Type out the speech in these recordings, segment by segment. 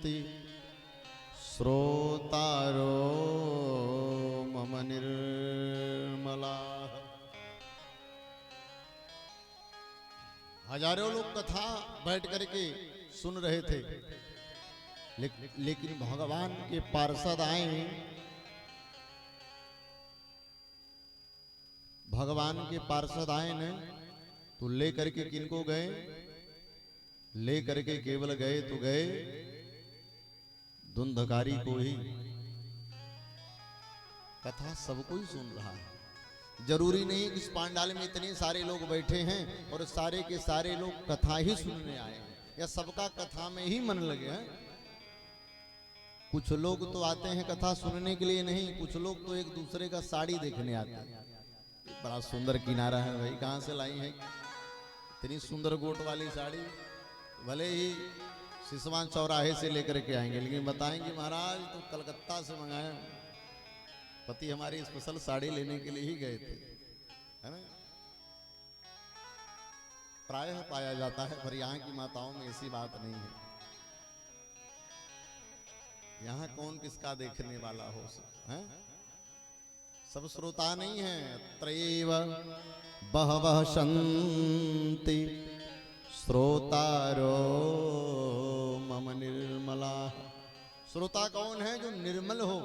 शन्ति श्रोतारो मम निर्मलाः। हजारों लोग कथा बैठ करके सुन रहे थे, लेकिन भगवान के पार्षद आए। भगवान के पार्षद आए न तो ले करके किनको गए? ले करके केवल गए तो गए धुंधकारी को ही। कथा सबको ही सुन रहा है। जरूरी नहीं कि इस पांडाल में इतने सारे लोग बैठे हैं और सारे के सारे लोग कथा ही सुनने आए हैं या सबका कथा में ही मन लगे हैं। कुछ लोग तो आते हैं कथा सुनने के लिए नहीं, कुछ लोग तो एक दूसरे का साड़ी देखने आते हैं। बड़ा सुंदर किनारा है भाई, कहाँ से लाई है इतनी सुंदर गोट वाली साड़ी? भले ही सिसवान चौराहे से लेकर के आएंगे, लेकिन बताएंगे महाराज तो कलकत्ता से मंगाए, पति हमारी स्पेशल साड़ी लेने के लिए ही गए थे, है ना। प्रायः पाया जाता है, पर यहाँ की माताओं में ऐसी बात नहीं है। यहाँ कौन किसका देखने वाला हो है? सब श्रोता नहीं है। त्रैव बहवः सन्ति श्रोतारो मम निर्मलाः। श्रोता कौन है? जो निर्मल हो।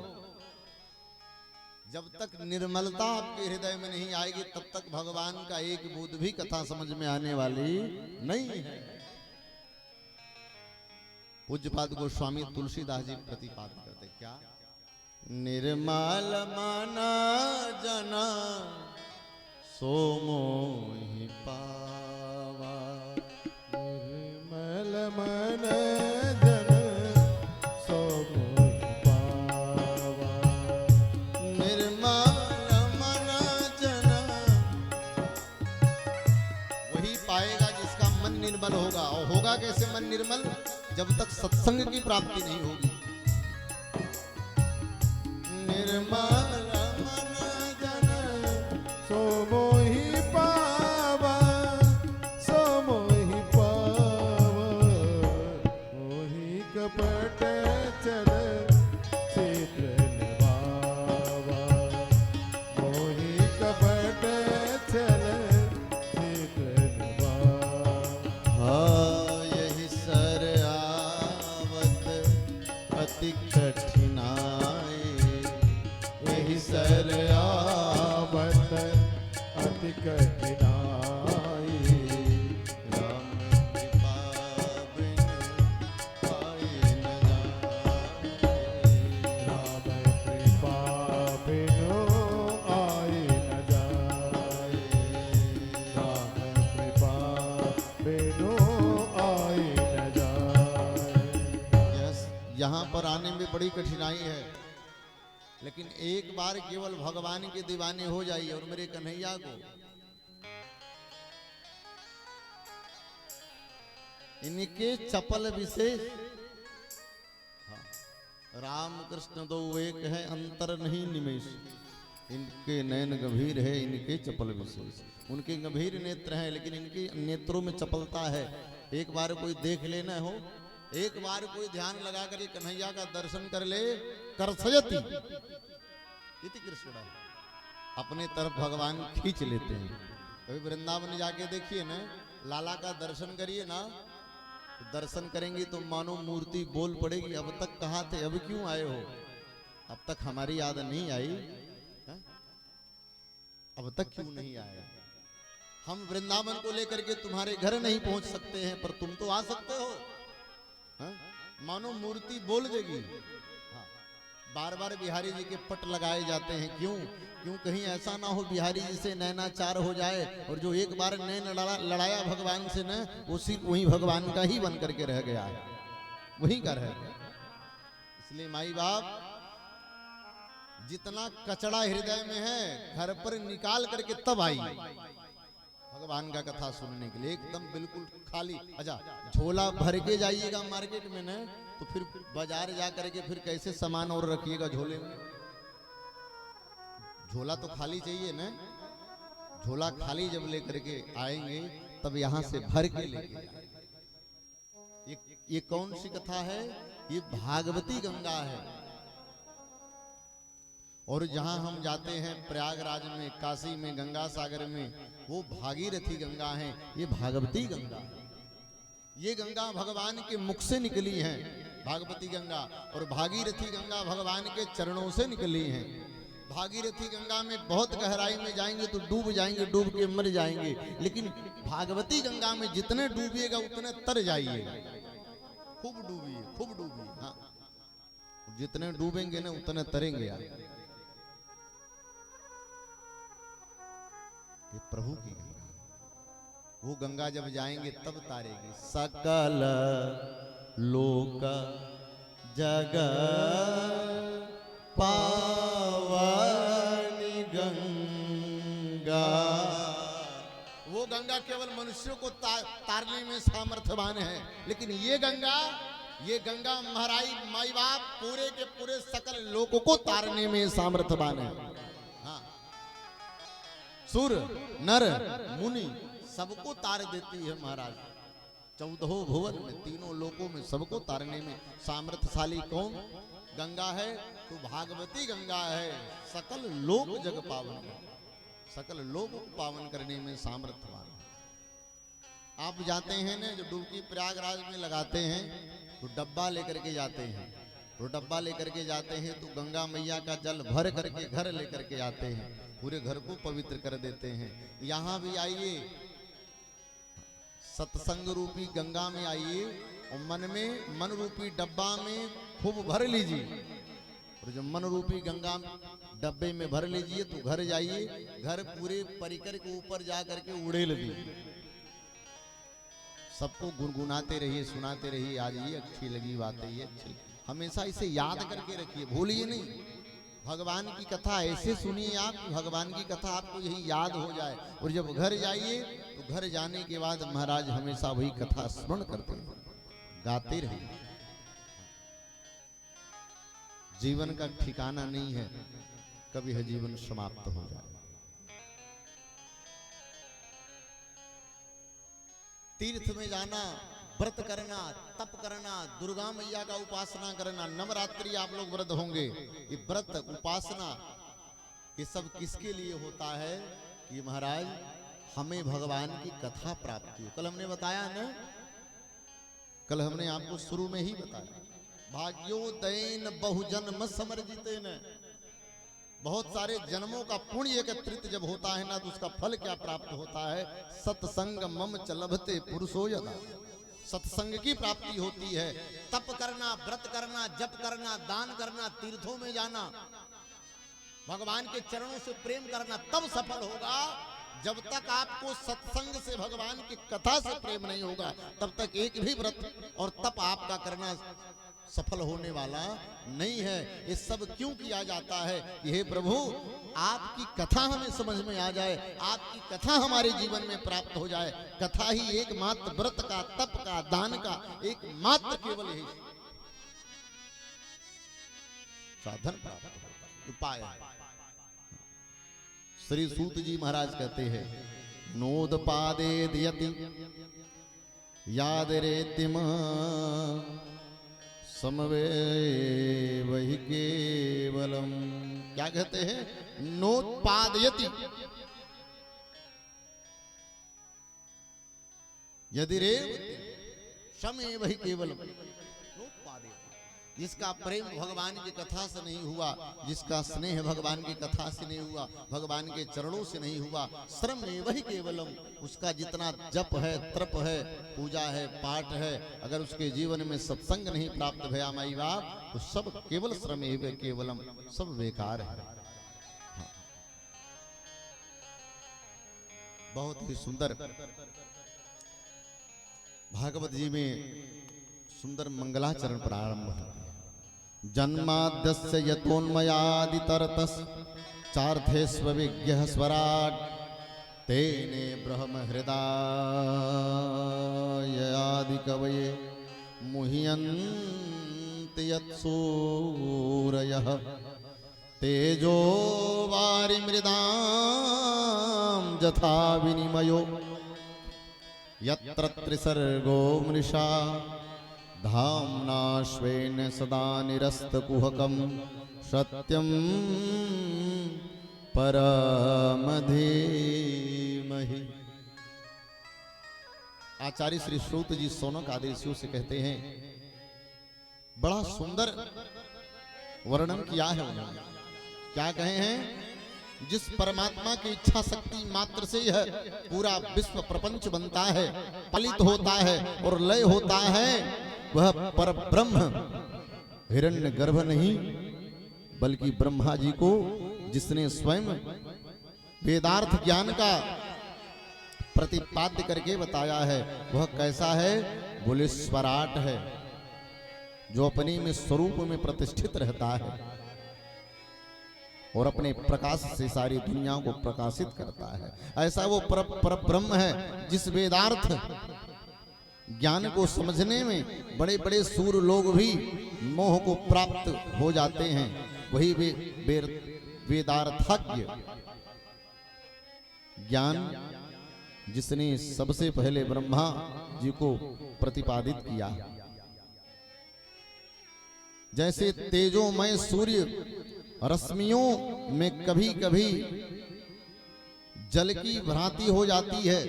जब तक निर्मलता आपके हृदय में नहीं आएगी तब तक भगवान का एक बूंद भी कथा समझ में आने वाली नहीं है। पूज्यपाद गोस्वामी तुलसीदास जी प्रतिपादन करते क्या? निर्मल मन जना सो मोहि पावा। निर्मल मन जन सो मोहि पावा। निर्मल मन जन वही पाएगा जिसका मन निर्मल होगा। और होगा कैसे मन निर्मल? जब तक सत्संग की प्राप्ति नहीं होगी। निर्मल मन जन सो मोहि पावा, सो मोहि पावा। मोहि कपट चल चित्र निभावा। मोहि कपट चल चित्र निभावा। यही सर आवत अति कठिनाई। यही सर आवत अति कठिनाई। राम कृपा बिन पाई न जाए। राम कृपा बिनु आई न जाए। राम कृपा बिनु आई न जाए। यहाँ पर आने में बड़ी कठिनाई है, लेकिन एक बार केवल भगवान के दीवाने हो जाइए और मेरे कन्हैया को, इनके चपल विशेष। राम कृष्ण दो एक है, अंतर नहीं निमेश। इनके नयन गंभीर है, इनके चपल विशेष। उनके गंभीर नेत्र हैं, लेकिन इनके नेत्रों में चपलता है। एक बार कोई देख लेना हो, एक बार कोई ध्यान लगा कर कन्हैया का दर्शन कर ले, करसयति इति कृष्ण अपने तरफ भगवान खींच लेते हैं। कभी वृंदावन जाके देखिए ना, लाला का दर्शन करिए ना, तो दर्शन करेंगे तो मानो मूर्ति बोल पड़ेगी, अब तक कहाँ थे, अब क्यों आए हो? अब तक हमारी याद नहीं आई है? अब तक क्यों नहीं आए? हम वृंदावन को लेकर के तुम्हारे घर नहीं पहुंच सकते हैं, पर तुम तो आ सकते हो। हाँ? मानो मूर्ति बोल देगी। हाँ। बार बार बिहारी जी के पट लगाए जाते हैं, क्यों? क्यों कहीं ऐसा ना हो बिहारी जी से नैनाचार हो जाए, और जो एक बार नैन लड़ाया भगवान से न, वो सिर्फ वही भगवान का ही बन करके रह गया है, वही का रह गया। इसलिए माई बाप जितना कचड़ा हृदय में है घर पर निकाल करके तब आई भगवान का कथा सुनने के लिए। एकदम बिल्कुल खाली। अच्छा, झोला भर के जाइएगा मार्केट में न, तो फिर बाजार जा करके फिर कैसे सामान और रखिएगा झोले में? झोला तो खाली चाहिए ना। झोला खाली जब लेकर के आएंगे तब यहां से भर के लेके। ये कौन सी कथा है? ये भागवती गंगा है। और जहां हम जाते हैं प्रयागराज में, काशी में, गंगा सागर में, वो भागीरथी गंगा है, ये भागवती गंगा है। ये गंगा भगवान के मुख से निकली है, भागवती गंगा, और भागीरथी गंगा भगवान के चरणों से निकली है। भागीरथी गंगा में बहुत गहराई में जाएंगे तो डूब जाएंगे, डूब के मर जाएंगे, लेकिन भागवती गंगा में जितने डूबिएगा उतने तर जाइएगा। खूब डूबिए, खूब डूबिए। हाँ, जितने डूबेंगे ना उतने तरेंगे यार। ये प्रभु की गंगा, वो गंगा जब जाएंगे तब तारेगी। सकल लोक जगत पावनी गंगा। वो गंगा केवल मनुष्यों को तारने में सामर्थ्यवान है, लेकिन ये गंगा महाराज माई बाप पूरे के पूरे सकल लोगों को तारने में सामर्थ्यवान है। हाँ, सुर नर मुनि सबको तार देती है महाराज। 14 भुवन में, तीनों लोकों में सबको तारने में सामर्थ्यशाली कौन? गंगा है तो भागवती गंगा है। सकल लोक जग पावन, सकल लोक पावन करने में सामर्थ्यवान। आप जाते हैं ना, जो डुबकी प्रयागराज में लगाते हैं तो डब्बा लेकर के जाते हैं, तो डब्बा लेकर के जाते हैं तो गंगा मैया का जल भर करके घर लेकर के आते हैं, पूरे घर को पवित्र कर देते हैं। यहाँ भी आइए, सत्संग रूपी गंगा में आइए और मन रूपी डब्बा में खूब भर लीजिए। और जब मन रूपी गंगा डब्बे में भर लीजिए तो घर जाइए, घर पूरे परिकर के ऊपर जा करके उड़ेल दीजिए। सबको गुनगुनाते रहिए, सुनाते रहिए, आज ये अच्छी लगी बात है, ये अच्छी। हमेशा इसे याद करके रखिए, भूलिए नहीं। भगवान की कथा ऐसे सुनिए आप, भगवान की कथा आपको यही याद हो जाए। और जब घर जाइए तो घर जाने के बाद महाराज हमेशा वही कथा स्मरण करते हैं, गाते रहिए। जीवन का ठिकाना नहीं है, कभी है जीवन समाप्त हो जाए। तीर्थ में जाना, व्रत करना, तप करना, दुर्गा मैया का उपासना करना, नवरात्रि आप लोग व्रत होंगे, ये व्रत उपासना ये सब किसके लिए होता है कि महाराज हमें भगवान की कथा प्राप्त हो। कल हमने बताया ना, कल हमने आपको शुरू में ही बताया, भाग्योदयन बहुजन्म समर्जितेन। बहुत सारे जन्मों का पुण्य एकत्रित जब होता है ना, तो उसका फल क्या प्राप्त होता है? सत्संग मम च लभते पुरुषो यदा। सत्संग की प्राप्ति होती है। तप करना, व्रत करना, जप करना, दान करना, तीर्थों में जाना, भगवान के चरणों से प्रेम करना, तब सफल होगा। जब तक आपको सत्संग से, भगवान की कथा से प्रेम नहीं होगा, तब तक एक भी व्रत और तप आपका करना सफल होने वाला नहीं है। ये सब क्यों किया जाता है कि हे प्रभु आपकी कथा हमें समझ में आ जाए, आपकी कथा हमारे जीवन में प्राप्त हो जाए। कथा ही एकमात्र व्रत का, तप का, दान का एकमात्र केवल यही साधन प्राप्त होता है, उपाय है। श्री सूत जी महाराज कहते हैं, नोदपादे दियति याद रेतिम समवे वही केवलम। क्या कहते हैं? नोत्पादयति यदि रेव समय वही केवलम। जिसका प्रेम भगवान की कथा से नहीं हुआ, जिसका स्नेह भगवान की कथा से नहीं हुआ, भगवान के चरणों से नहीं हुआ, श्रम में वही केवलम। उसका जितना जप है, तप है, पूजा है, पाठ है, अगर उसके जीवन में सत्संग नहीं प्राप्त भया माई बाप, तो सब केवल श्रम एव केवलम, सब बेकार है। हाँ। बहुत ही सुंदर भागवत जी में सुंदर मंगलाचरण प्रारंभ है। जन्माद्यस्य यतोन्मयादितरतस् चार्थेष्वविज्ञः स्वराट् तेने ब्रह्म हृदयादिकवये मुह्यन्ति यत्सूरयः तेजो वारिमृदां यथा विनिमयो यत्र त्रिसर्गो मृषा धाम्ना श्वेन सदा निरस्तकुहकं सत्यं परमधीमहि। आचार्य श्री श्रुत जी सोनक आदेशियों से कहते हैं, बड़ा सुंदर वर्णन किया है उन्होंने। क्या कहे हैं? जिस परमात्मा की इच्छा शक्ति मात्र से यह पूरा विश्व प्रपंच बनता है, पालित होता है और लय होता है, वह परब्रह्म हिरण्य गर्भ नहीं बल्कि ब्रह्मा जी को जिसने स्वयं वेदार्थ ज्ञान का प्रतिपाद्य करके बताया है, वह कैसा है? बोले स्वराट है, जो अपने में स्वरूप में प्रतिष्ठित रहता है और अपने प्रकाश से सारी दुनिया को प्रकाशित करता है। ऐसा वो परब्रह्म है जिस वेदार्थ ज्ञान को समझने में बड़े बड़े सूर लोग भी मोह को प्राप्त हो जाते हैं। वही वेदार्थज्ञ ज्ञान जिसने सबसे पहले ब्रह्मा जी को प्रतिपादित किया। जैसे तेजोमय सूर्य रश्मियों में कभी कभी जल की भ्रांति हो जाती है।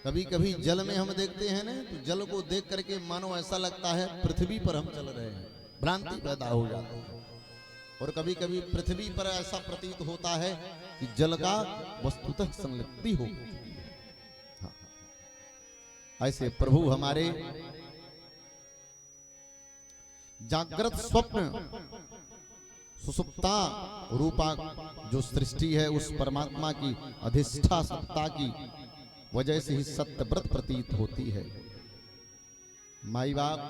कभी कभी जल में हम देखते हैं ना, तो जल को देख करके मानो ऐसा लगता है पृथ्वी पर हम चल रहे हैं, भ्रांति पैदा हो जाती है। और कभी कभी पृथ्वी पर ऐसा प्रतीत होता है कि जल का वस्तुतः संलिप्ति हो। हाँ। ऐसे प्रभु हमारे जागृत स्वप्न सुसुप्ता रूपा जो सृष्टि है, उस परमात्मा की अधिष्ठा सत्ता की वजह से ही सत्यव्रत प्रतीत होती है। माई बाप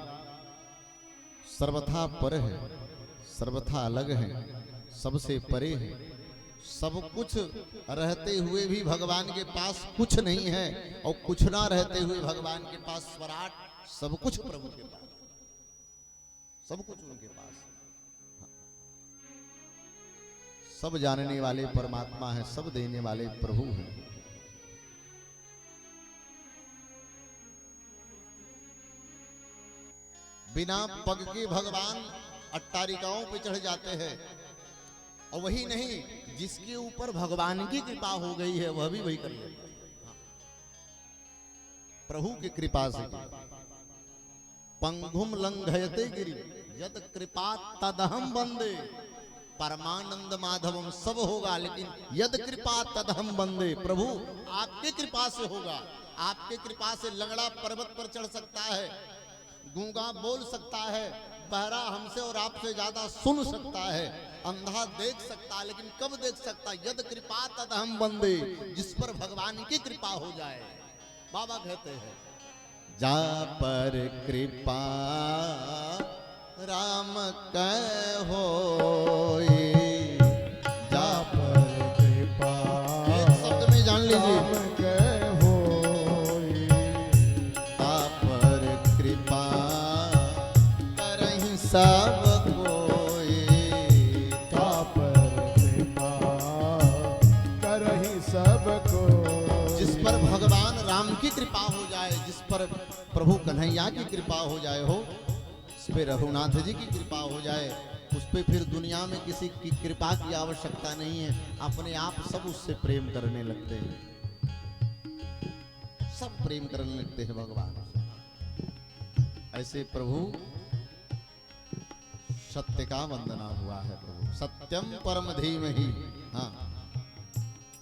सर्वथा पर है, सर्वथा अलग है, सबसे परे है। सब कुछ रहते हुए भी भगवान के पास कुछ नहीं है, और कुछ ना रहते हुए भगवान के पास स्वराट सब कुछ प्रभु के पास, सब कुछ उनके पास। सब जानने वाले परमात्मा है, सब देने वाले प्रभु हैं। बिना पग के भगवान अट्टारिकाओं पे चढ़ जाते हैं। और वही नहीं, जिसके ऊपर भगवान की कृपा हो गई है वह भी वही कर लेता है। प्रभु की कृपा से पंगुम लंघयते गिरि यद कृपा तदहम वंदे। परमानंद माधवम सब होगा, लेकिन यद कृपा तदहम वंदे। प्रभु आपके कृपा से होगा। आपके कृपा से लंगड़ा पर्वत पर चढ़ सकता है, गूंगा बोल सकता है, बहरा हमसे और आपसे ज्यादा सुन सकता है, अंधा देख सकता है, लेकिन कब देख सकता? यद कृपा तदहम वंदे, जिस पर भगवान की कृपा हो जाए। बाबा कहते हैं, जा पर कृपा राम कहो, जा पर कृपा, एक शब्द में जान लीजिए, सब कोई पर कृपा करहि सब को। जिस पर भगवान राम की कृपा हो जाए, जिस पर प्रभु कन्हैया की कृपा हो जाए, हो उस पे रघुनाथ जी की कृपा हो जाए, उस पे फिर दुनिया में किसी की कृपा की आवश्यकता नहीं है। अपने आप सब उससे प्रेम करने लगते हैं, सब प्रेम करने लगते हैं भगवान। ऐसे प्रभु सत्य का वंदना हुआ है। प्रभु सत्यम परम धीमहि। हाँ,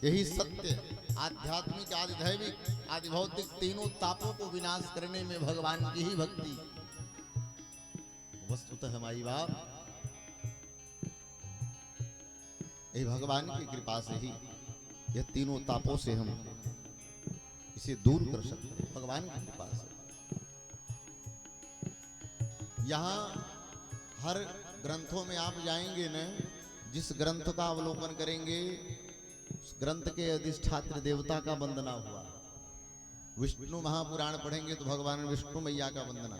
यही सत्य आध्यात्मिक, आधिदैविक, आधिभौतिक तीनों तापों को विनाश करने में भगवान की ही भक्ति। वस्तुतः हमारी बात ये भगवान की कृपा से ही यह तीनों तापों से हम इसे दूर कर सकते हैं, भगवान की कृपा से। यहाँ हर ग्रंथों में आप जाएंगे न, जिस ग्रंथ का अवलोकन करेंगे उस ग्रंथ के अधिष्ठात्र देवता का वंदना हुआ। विष्णु महापुराण पढ़ेंगे तो भगवान विष्णु मैया का वंदना।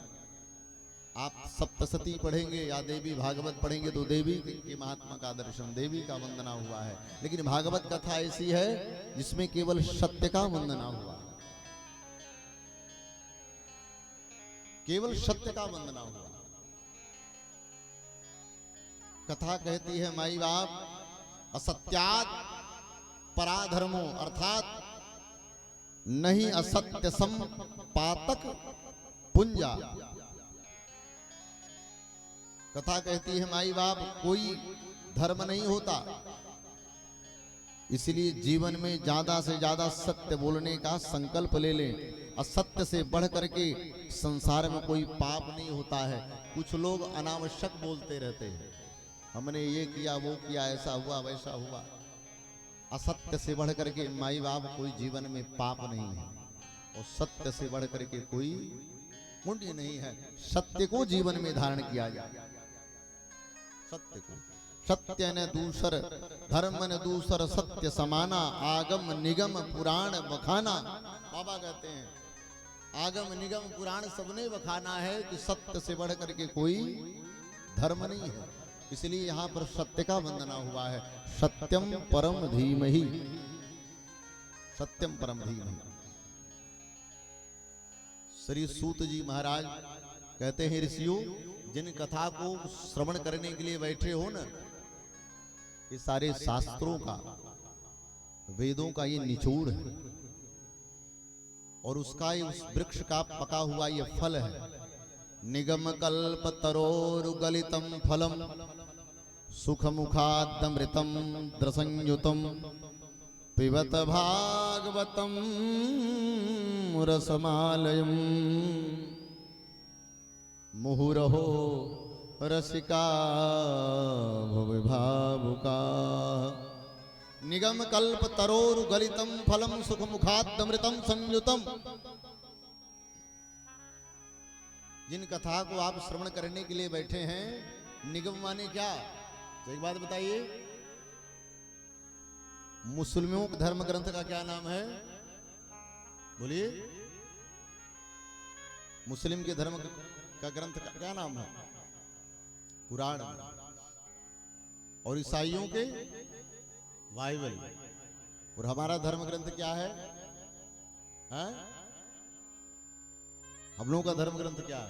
आप सप्तशती पढ़ेंगे या देवी भागवत पढ़ेंगे तो देवी के महात्मा का दर्शन, देवी का वंदना हुआ है। लेकिन भागवत कथा ऐसी है जिसमें केवल सत्य का वंदना हुआ। केवल सत्य का वंदना हुआ। कथा कहती है माई बाप असत्यात पराधर्मो अर्थात नहीं असत्य सम पातक पुंजा। कथा कहती है माई बाप कोई धर्म नहीं होता, इसलिए जीवन में ज्यादा से ज्यादा सत्य बोलने का संकल्प ले लें। असत्य से बढ़ करके संसार में कोई पाप नहीं होता है। कुछ लोग अनावश्यक बोलते रहते हैं, हमने ये किया वो किया, ऐसा हुआ वैसा हुआ। असत्य से बढ़ करके माई बाप कोई जीवन में पाप नहीं है, और सत्य से बढ़ करके कोई पुण्य नहीं है। सत्य को जीवन में धारण किया जाए, सत्य को। सत्य न दूसर धर्म न दूसर सत्य समाना, आगम निगम पुराण बखाना। बाबा कहते हैं आगम निगम पुराण सबने बखाना है कि सत्य से बढ़ करके कोई धर्म नहीं है। इसलिए यहाँ पर सत्य का वंदना हुआ है। सत्यम परम धीमहि, सत्यम परम धीमहि। श्री सूत जी महाराज कहते हैं ऋषियों, जिन कथा को श्रवण करने के लिए बैठे हो ना, ये सारे शास्त्रों का वेदों का ये निचोड़ है, और उसका ये उस वृक्ष का पका हुआ ये फल है। निगम कल्प तरोरुगलितम फलम सुख मुखादमृतम द्रसंयुतम पिबत भागवतम रसमालयम मुहुरहो रसिका भवभावुका। निगम कल्प तरोरुगलितम फलम सुख मुखादमृतम संयुतम। जिन कथा को आप श्रवण करने के लिए बैठे हैं, निगम माने क्या? तो एक बात बताइए, मुस्लिमों के धर्म ग्रंथ का क्या नाम है? बोलिए, मुस्लिम के धर्म का ग्रंथ का क्या नाम है? कुरान। और ईसाइयों के बाइबल। और हमारा धर्म ग्रंथ क्या है? हम लोगों का धर्म ग्रंथ क्या है?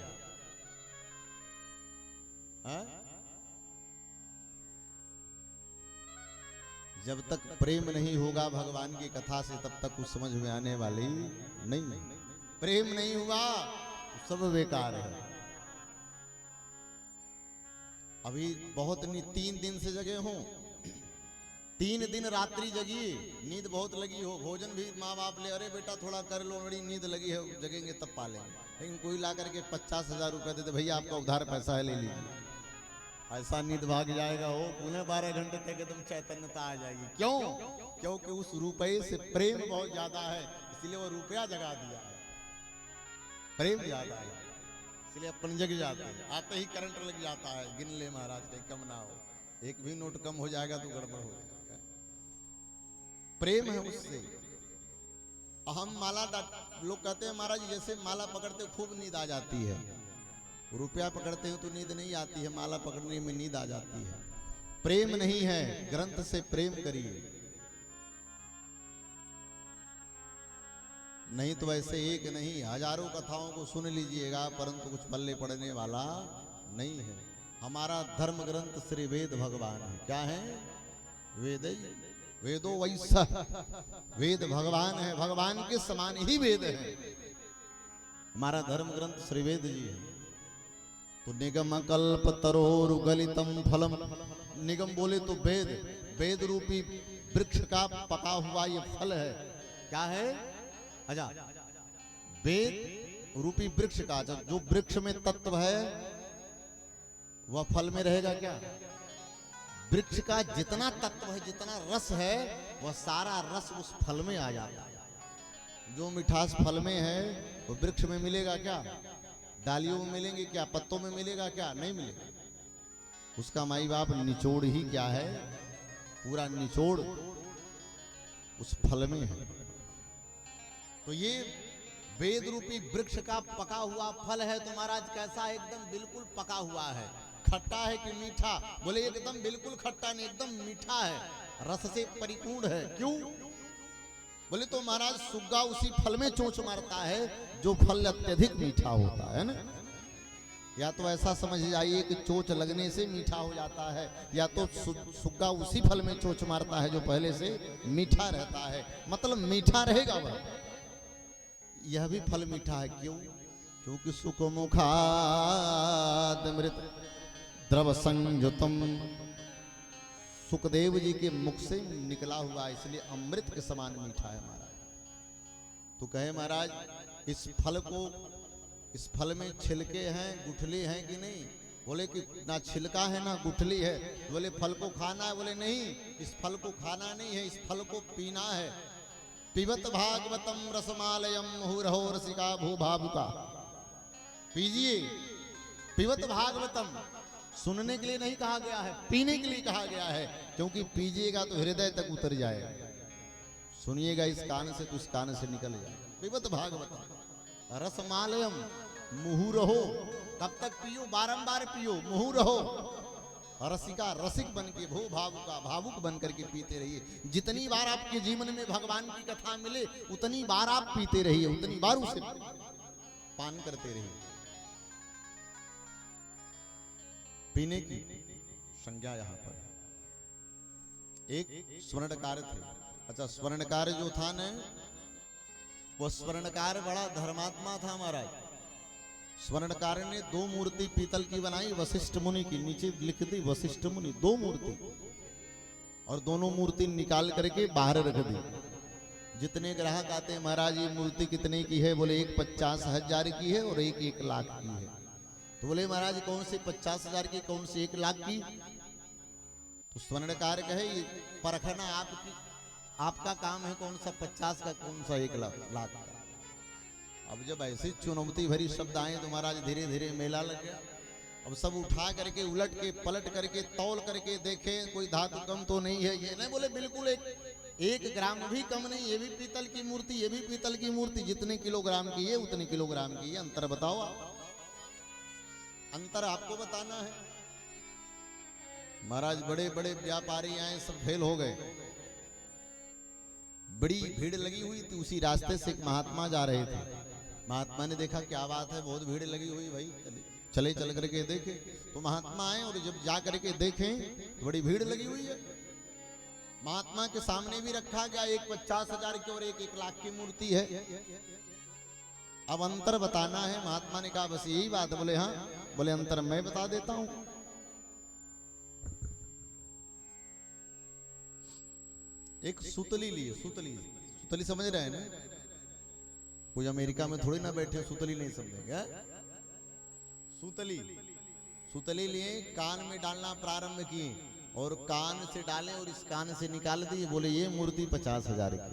जब तक प्रेम नहीं होगा भगवान की कथा से, तब तक कुछ समझ में आने वाली नहीं। प्रेम नहीं हुआ सब बेकार है। अभी बहुत 3 दिन से जगे हो, 3 दिन रात्रि जगिए, नींद बहुत लगी हो, भोजन भी माँ बाप ले, अरे बेटा थोड़ा कर लो, बड़ी नींद लगी है, जगेंगे तब पालेंगे। लेकिन कोई ला करके 50,000 रुपए देते, भैया आपका उधार पैसा है ले लीजिए। ऐसा नींद भाग जाएगा हो, पुनः 12 घंटे तक एकदम चैतन्यता आ जाएगी। क्यों? क्योंकि उस रुपये से प्रेम बहुत ज्यादा है, इसलिए वो रुपया जगा दिया है। प्रेम ज्यादा है इसलिए अपन जग जाते हैं। आते ही करंट लग जाता है, गिन ले महाराज कहीं कम ना हो, एक भी नोट कम हो जाएगा तो गड़बड़ हो जाएगा। प्रेम है उससे। हम माला लोग कहते हैं महाराज जैसे माला पकड़ते खूब नींद आ जाती है, रुपया पकड़ते हो तो नींद नहीं आती है, माला पकड़ने में नींद आ जाती है। प्रेम नहीं है, ग्रंथ से प्रेम करिए, नहीं तो ऐसे एक नहीं हजारों कथाओं को सुन लीजिएगा, परंतु कुछ पल्ले पड़ने वाला नहीं है। हमारा धर्म ग्रंथ श्री वेद भगवान है। क्या है? वेद। वेदो वैसा, वेद भगवान है, भगवान के समान ही वेद है। हमारा धर्म ग्रंथ श्री वेद जी है। तो निगम कल्प तरोरुगलितम फलम, निगम बोले तो वेद, वेद रूपी वृक्ष का पका हुआ ये फल है। क्या है? अच्छा, वेद रूपी वृक्ष का जो वृक्ष में तत्व है वह फल में रहेगा क्या? वृक्ष का जितना तत्व है, जितना रस है, वह सारा रस उस फल में आ जाता है। जो मिठास फल में है वो वृक्ष में मिलेगा क्या? डालियों में मिलेंगे क्या? पत्तों में मिलेगा क्या? नहीं मिलेगा। उसका माई बाप निचोड़ ही क्या है? पूरा निचोड़ उस फल में है। तो ये वेद रूपी वृक्ष का पका हुआ फल है। तो महाराज कैसा है? एकदम बिल्कुल पका हुआ है। खट्टा है कि मीठा? बोले एकदम बिल्कुल खट्टा नहीं, एकदम मीठा है, रस से परिपूर्ण है। क्यों? बोले तो महाराज सुग्गा उसी फल में चोंच मारता है जो फल अत्यधिक मीठा होता है ना। या तो ऐसा समझ जाइए कि चोच लगने से मीठा हो जाता है, या तो सुग्गा उसी फल में चोच मारता है जो पहले से मीठा रहता है, मतलब मीठा रहेगा वह। यह भी फल मीठा है, क्यों? क्योंकि सुखमुखादमृत द्रव संयुतम, सुखदेव जी के मुख से निकला हुआ, इसलिए अमृत के समान मीठा है महाराज। तो कहे महाराज इस फल में छिलके हैं, गुठली हैं कि नहीं? बोले कि ना छिलका है ना गुठली है। बोले फल को खाना है? बोले नहीं, इस फल को खाना नहीं है, इस फल को पीना है। पिबत भागवतम रसमालयम मुहुरहो रसिका भूभावुका। पीजिए, पिबत भागवतम, सुनने के लिए नहीं कहा गया है, पीने के लिए कहा गया है, क्योंकि पीजिएगा तो हृदय तक उतर जाएगा। सुनिएगा इस कान से तो इस कान से निकल जाए। पिबत भागवतम रसमालयम मुहुरहो, कब तक पियो? बारंबार पियो। मुहुरहो, रसिका, रसिक बन के, भू भावुका, भावुक बन करके पीते रहिए। जितनी बार आपके जीवन में भगवान की कथा मिले उतनी बार आप पीते रहिए, उतनी बार उसे पान करते रहिए। पीने की संज्ञा यहां पर एक स्वर्णकार थे। अच्छा, स्वर्णकार जो था न, वो स्वर्णकार बड़ा धर्मात्मा था महाराज। स्वर्णकार ने 2 मूर्ति पीतल की बनाई वशिष्ठ मुनि की, नीचे लिख दी वशिष्ठ मुनि, 2 मूर्ति, और दोनों मूर्ति निकाल करके बाहर रख दी। जितने ग्राहक आते हैं, महाराज ये मूर्ति कितने की है? बोले एक 50,000 की है और एक 1 लाख की है। तो बोले महाराज कौन से 50,000 की, कौन से 1 लाख की? तो स्वर्णकार कहे ये परखना आपका काम है, कौन सा 50 का, कौन सा 1 लाख का। अब जब ऐसी चुनौती भरी शब्द आए तो महाराज धीरे धीरे मेला लग गया। अब सब उठा करके, उलट के, पलट करके, तौल करके देखे कोई धातु कम तो नहीं है। ये नहीं, बोले बिल्कुल 1 ग्राम भी कम नहीं। ये भी पीतल की मूर्ति, ये भी पीतल की मूर्ति, जितने किलोग्राम की है उतने किलोग्राम की है। अंतर बताओ आप, अंतर आपको बताना है। महाराज बड़े बड़े व्यापारी आए, सब फेल हो गए। बड़ी भीड़ लगी हुई थी, उसी रास्ते से एक महात्मा जा रहे थे। महात्मा ने देखा क्या बात है, बहुत भीड़ लगी हुई, भाई चले चल करके देखे। तो महात्मा आए और जब जा करके देखें तो बड़ी भीड़ लगी हुई है। महात्मा के सामने भी रखा गया, एक 50,000 की और एक 1 लाख की मूर्ति है। अब अंतर बताना है। महात्मा ने कहा बस यही बात। बोले हाँ। बोले अंतर मैं बता देता हूं। एक सुतली लिए, सुतली समझ रहे हैं ना? कोई अमेरिका में थोड़ी ना बैठे सुतली नहीं समझेगा। सुतली लिए, कान में डालना प्रारंभ किए और कान से डाले और इस कान से निकाल दिए। बोले ये मूर्ति 50,000 की।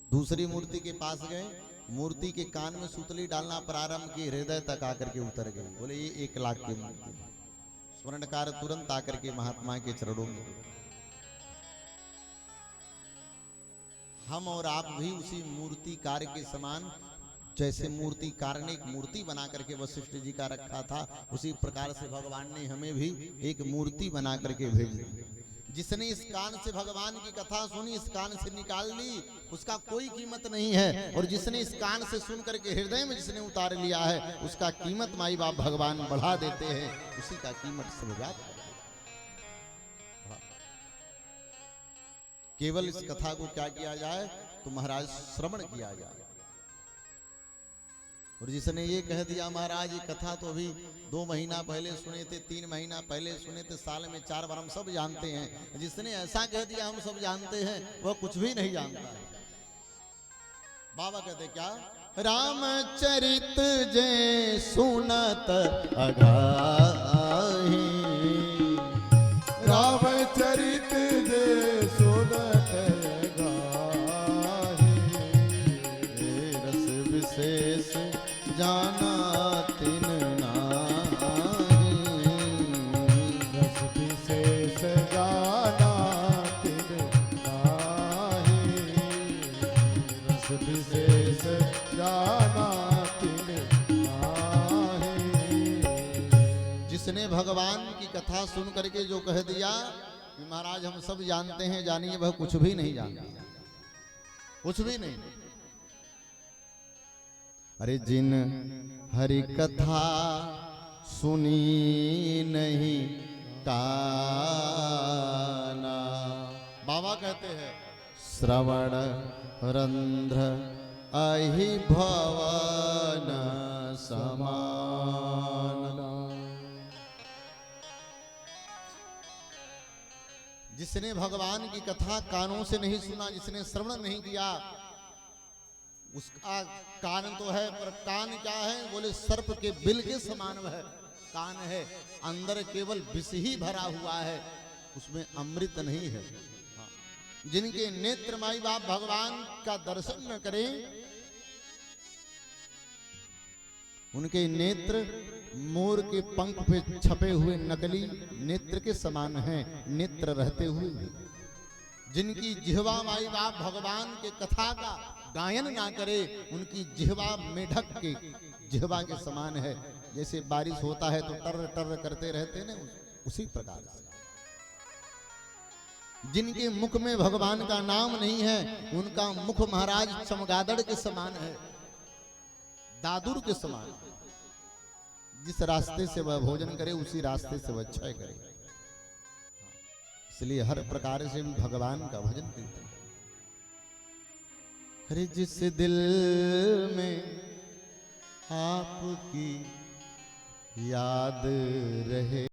दूसरी मूर्ति के पास गए, मूर्ति के कान में सुतली डालना प्रारंभ किए, हृदय तक आकर के उतर गई। बोले ये 1 लाख की मूर्ति। स्वर्णकार तुरंत आकर के महात्मा के चरणों में। हम और आप भी उसी मूर्तिकार के समान, जैसे मूर्तिकार ने एक मूर्ति बना करके वशिष्ठ जी का रखा था, उसी प्रकार से भगवान ने हमें भी एक मूर्ति बना करके भेज दी। जिसने इस कान से भगवान की कथा सुनी, इस कान से निकाल ली, उसका कोई कीमत नहीं है। और जिसने इस कान से सुन करके हृदय में जिसने उतार लिया है, उसका कीमत माई बाप भगवान बढ़ा देते हैं। उसी का कीमत सब जाता है। केवल इस कथा को क्या किया जाए तो महाराज श्रवण किया जाए। और जिसने ये कह दिया महाराज ये कथा तो अभी 2 महीना पहले सुने थे, 3 महीना पहले सुने थे, साल में 4 बार हम सब जानते हैं, जिसने ऐसा कह दिया हम सब जानते हैं, वह कुछ भी नहीं जानता है। बाबा कहते क्या? रामचरित जे सुनत अघाही, रामचरित जे सुनत अघाही, रस विशेष जाना तिन नाहि, रस विशेष जाना तिन नाहि, रस विशेष जाना तिन नाहि। जिसने भगवान की कथा सुन करके जो कह दिया कि महाराज हम सब जानते हैं, जानिए वह कुछ भी नहीं जानता, कुछ भी नहीं। अरे जिन हरि कथा सुनी नहीं काना, बाबा कहते हैं श्रवण रंध्र अहि भवन समान। जिसने भगवान की कथा कानों से नहीं सुना, जिसने श्रवण नहीं किया, उसका कान तो है पर कान क्या है? बोले सर्प के बिल के समान वह कान है, अंदर केवल विष ही भरा हुआ है, उसमें अमृत नहीं है। हाँ। जिनके नेत्र माई बाप भगवान का दर्शन न करें, उनके नेत्र मोर के पंख पे छपे हुए नकली नेत्र के समान हैं, नेत्र रहते हुए भी। जिनकी जिह्वा माई बाप भगवान के कथा का गायन ना करे, उनकी जिह्वा मेढक के जिह्वा के समान है। जैसे बारिश होता है तो टर टर करते रहते ना, उसी प्रकार से जिनके मुख में भगवान का नाम नहीं है, उनका मुख महाराज चमगादड़ के समान है, दादुर के समान। जिस रास्ते से वह भोजन करे, उसी रास्ते से वह क्षय करे। इसलिए हर प्रकार से भी भगवान का भजन कीर्तन। अरे जिस दिल में आपकी याद रहे,